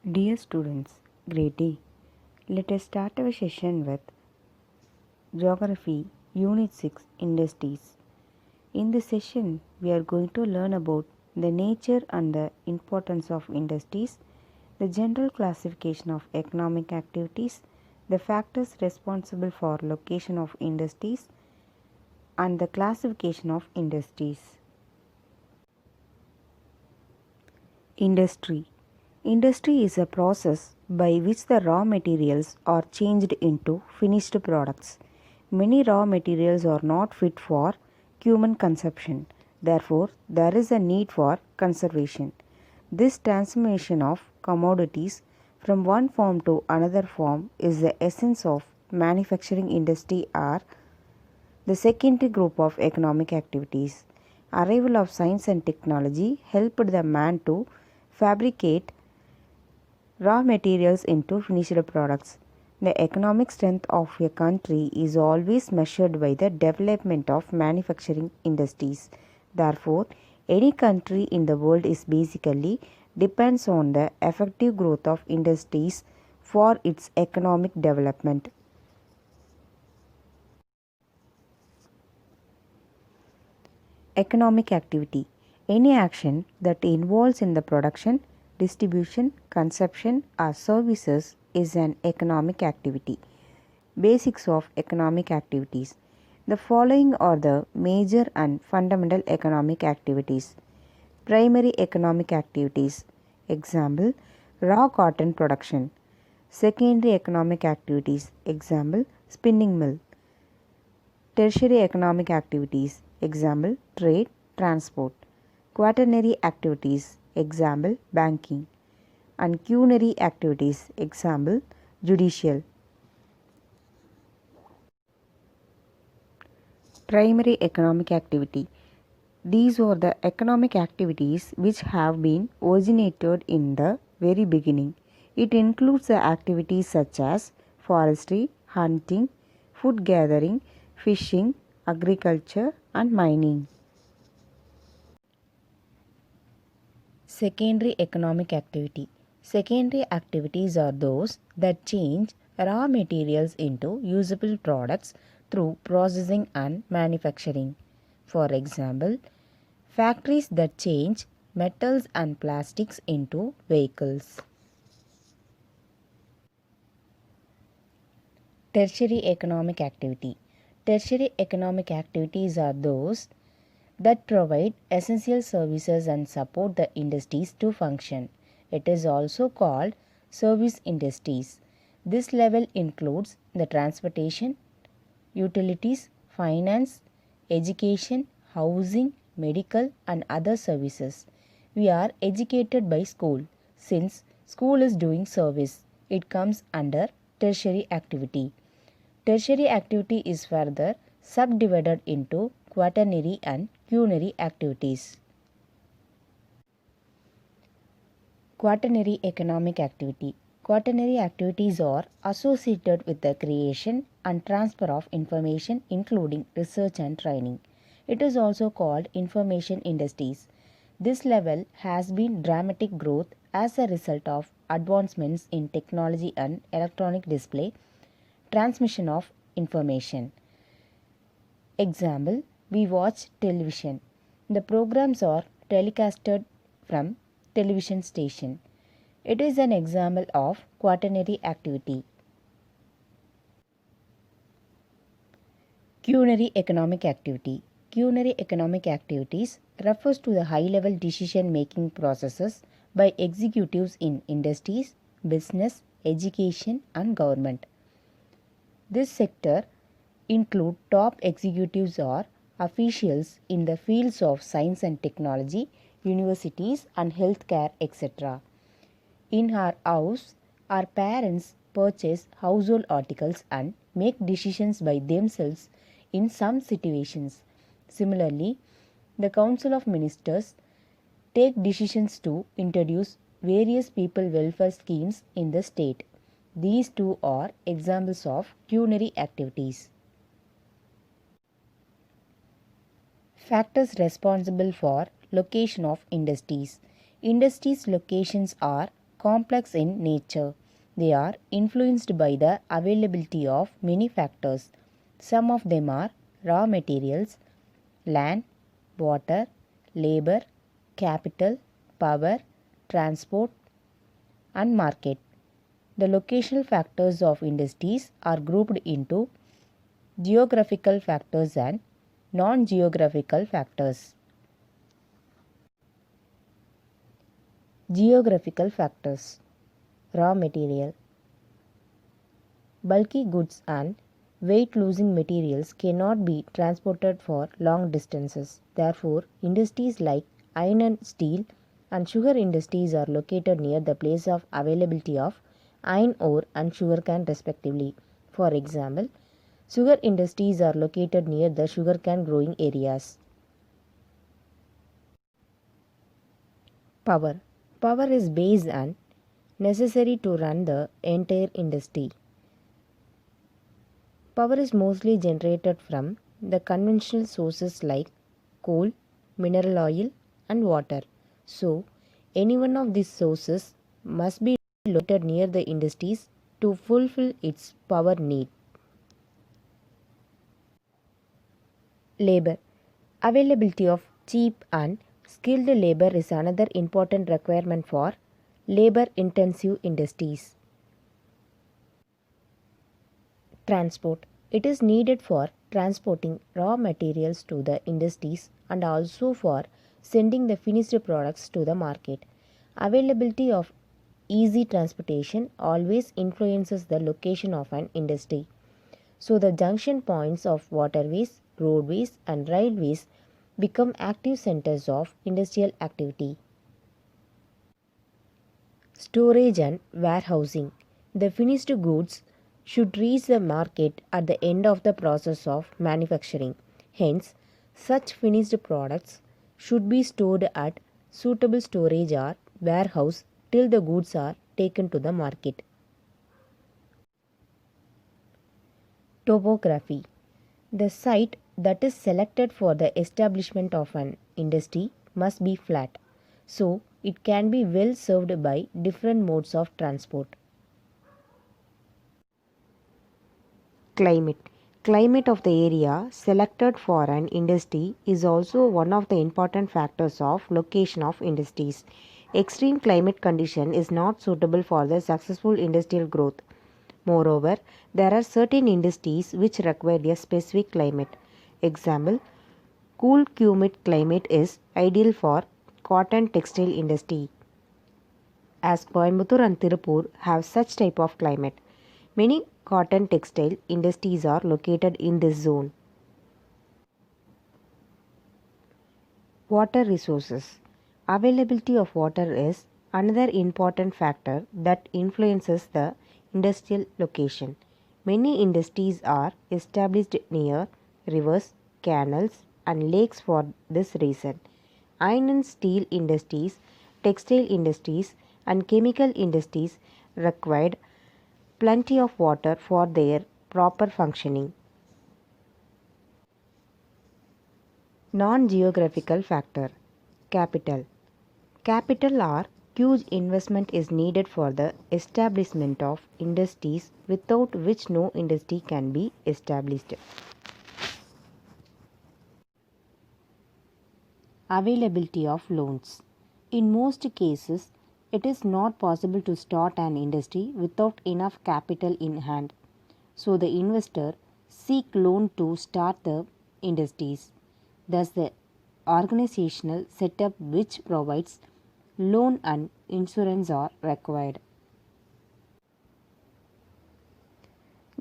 Dear students, great day. Let us start our session with Geography, Unit 6 Industries. In this session, we are going to learn about the nature and the importance of industries, the general classification of economic activities, the factors responsible for location of industries, and the classification of industries. Industry. Industry is a process by which the raw materials are changed into finished products. Many raw materials are not fit for human consumption. Therefore, there is a need for conservation. This transformation of commodities from one form to another form is the essence of manufacturing industry or the secondary group of economic activities. Arrival of science and technology helped the man to fabricate raw materials into finished products. The economic strength of a country is always measured by the development of manufacturing industries. Therefore, any country in the world is basically depends on the effective growth of industries for its economic development. Economic activity. Any action that involves in the production, distribution, consumption or services is an economic activity. Basics of economic activities. The following are the major and fundamental economic activities. Primary economic activities. Example, raw cotton production. Secondary economic activities. Example, spinning mill. Tertiary economic activities. Example, trade, transport. Quaternary activities. Example, banking. And quinary activities. Example, judicial. Primary economic activity. These are the economic activities which have been originated in the very beginning. It includes the activities such as forestry, hunting, food gathering, fishing, agriculture and mining. Secondary economic activity. Secondary activities are those that change raw materials into usable products through processing and manufacturing. For example, factories that change metals and plastics into vehicles. Tertiary economic activity. Tertiary economic activities are those that provide essential services and support the industries to function. It is also called service industries. This level includes the transportation, utilities, finance, education, housing, medical and other services. We are educated by school. Since school is doing service, it comes under tertiary activity. Tertiary activity is further subdivided into quaternary and quinary activities. Quaternary economic activity. Quaternary activities are associated with the creation and transfer of information including research and training. It is also called information industries. This level has been dramatic growth as a result of advancements in technology and electronic display, transmission of information. Example, we watch television. The programs are telecasted from television station. It is an example of quaternary activity. Quinary economic activity. Quinary economic activities refers to the high-level decision-making processes by executives in industries, business, education and government. This sector include top executives or officials in the fields of science and technology, universities and healthcare, etc. In our house, our parents purchase household articles and make decisions by themselves in some situations. Similarly, the Council of Ministers take decisions to introduce various people welfare schemes in the state. These two are examples of quinary activities. Factors responsible for location of industries. Industries locations are complex in nature. They are influenced by the availability of many factors. Some of them are raw materials, land, water, labor, capital, power, transport, and market. The locational factors of industries are grouped into geographical factors and non-geographical factors. Geographical factors. Raw material. Bulky goods and weight losing materials cannot be transported for long distances. Therefore, industries like iron and steel and sugar industries are located near the place of availability of iron ore and sugarcane respectively. For example, sugar industries are located near the sugarcane growing areas. Power. Power is base and necessary to run the entire industry. Power is mostly generated from the conventional sources like coal, mineral oil, and water. So, any one of these sources must be located near the industries to fulfill its power need. Labor. Availability of cheap and skilled labor is another important requirement for labor intensive industries. Transport. It is needed for transporting raw materials to the industries and also for sending the finished products to the market. Availability of easy transportation always influences the location of an industry. So, the junction points of waterways, roadways, and railways become active centers of industrial activity. Storage and warehousing. The finished goods should reach the market at the end of the process of manufacturing. Hence, such finished products should be stored at suitable storage or warehouse till the goods are taken to the market. Topography. The site that is selected for the establishment of an industry must be flat, so it can be well served by different modes of transport. Climate. Climate of the area selected for an industry is also one of the important factors of location of industries. Extreme climate condition is not suitable for the successful industrial growth. Moreover, there are certain industries which require a specific climate. Example, cool humid climate is ideal for cotton textile industry, as Coimbatore and Tirupur have such type of climate. Many cotton textile industries are located in this zone. Water resources. Availability of water is another important factor that influences the industrial location. Many industries are established near rivers, canals, and lakes for this reason. Iron and steel industries, textile industries, and chemical industries required plenty of water for their proper functioning. Non-geographical factor. Capital. Capital or huge investment is needed for the establishment of industries without which no industry can be established. Availability of loans. In most cases, it is not possible to start an industry without enough capital in hand. So the investor seek loan to start the industries. Thus the organizational setup which provides loan and insurance are required.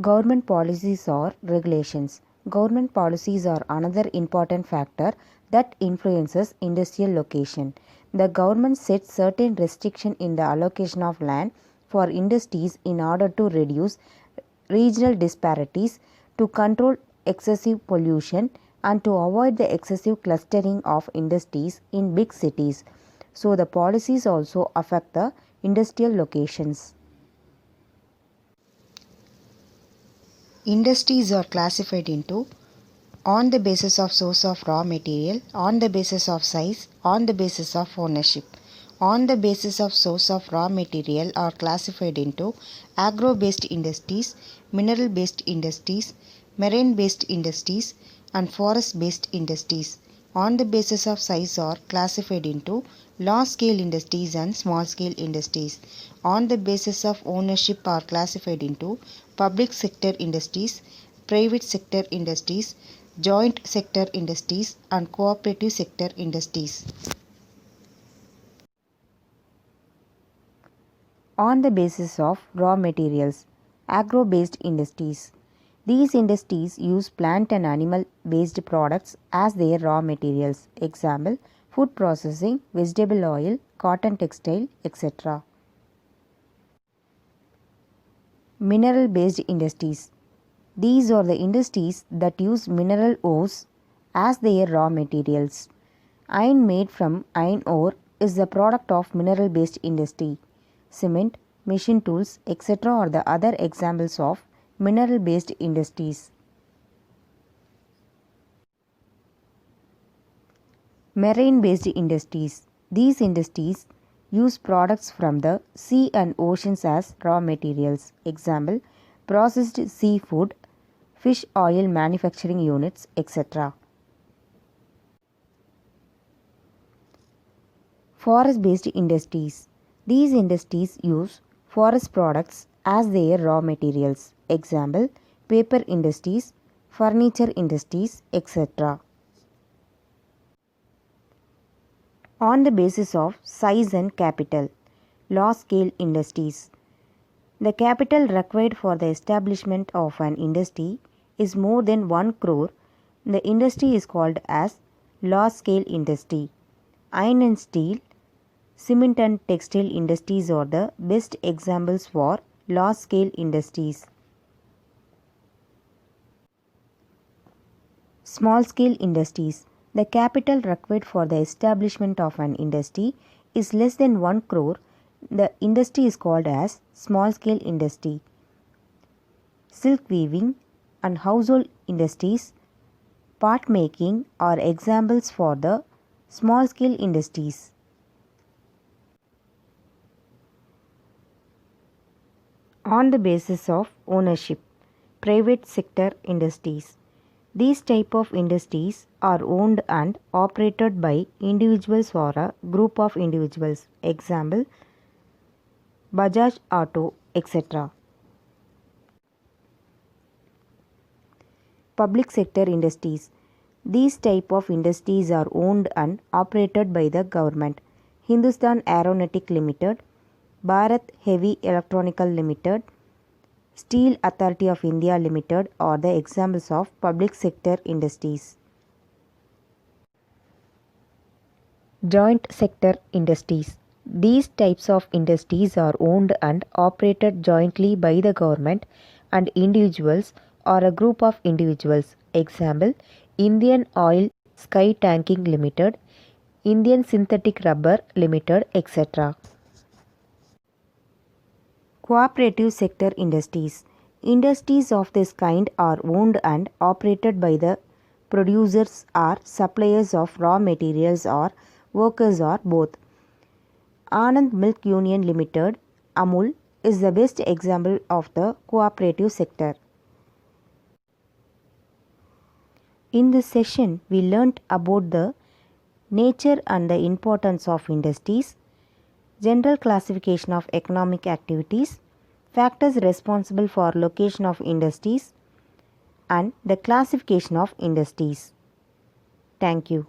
Government policies or regulations. Government policies are another important factor that influences industrial location. The government sets certain restriction in the allocation of land for industries in order to reduce regional disparities, to control excessive pollution, and to avoid the excessive clustering of industries in big cities. So the policies also affect the industrial locations. Industries are classified into on the basis of source of raw material, on the basis of size, on the basis of ownership. on the basis of source of raw material are classified into agro-based industries, mineral-based industries, marine-based industries, and forest-based industries. On the basis of size are classified into large-scale industries and small-scale industries. On the basis of ownership are classified into public sector industries, private sector industries, joint sector industries, and cooperative sector industries. On the basis of raw materials, agro-based industries. These industries use plant and animal-based products as their raw materials. Example, food processing, vegetable oil, cotton textile, etc. Mineral-based industries. These are the industries that use mineral ores as their raw materials. Iron made from iron ore is the product of mineral-based industry. Cement, machine tools, etc. are the other examples of mineral-based industries. Marine-based industries. These industries use products from the sea and oceans as raw materials. Example, processed seafood, fish oil manufacturing units, etc. Forest-based industries. These industries use forest products as their raw materials. Example, paper industries, furniture industries, etc. On the basis of size and capital, large-scale industries. The capital required for the establishment of an industry is more than 1 crore. The industry is called as large-scale industry. Iron and steel, cement and textile industries are the best examples for large-scale industries. Small-scale industries. The capital required for the establishment of an industry is less than 1 crore. The industry is called as small-scale industry. Silk weaving and household industries, part making are examples for the small-scale industries. On the basis of ownership, private sector industries. These type of industries are owned and operated by individuals or a group of individuals. Example, Bajaj Auto, etc. Public sector industries. These type of industries are owned and operated by the government. Hindustan Aeronautic Limited, Bharat Heavy Electronical Limited, Steel Authority of India Limited are the examples of public sector industries. Joint sector industries. These types of industries are owned and operated jointly by the government and individuals or a group of individuals. Example, Indian Oil Sky Tanking Limited, Indian Synthetic Rubber Limited, etc. Cooperative sector industries. Industries of this kind are owned and operated by the producers or suppliers of raw materials or workers or both. Anand Milk Union Limited, Amul, is the best example of the cooperative sector. In this session, we learnt about the nature and the importance of industries, general classification of economic activities, factors responsible for location of industries, and the classification of industries. Thank you.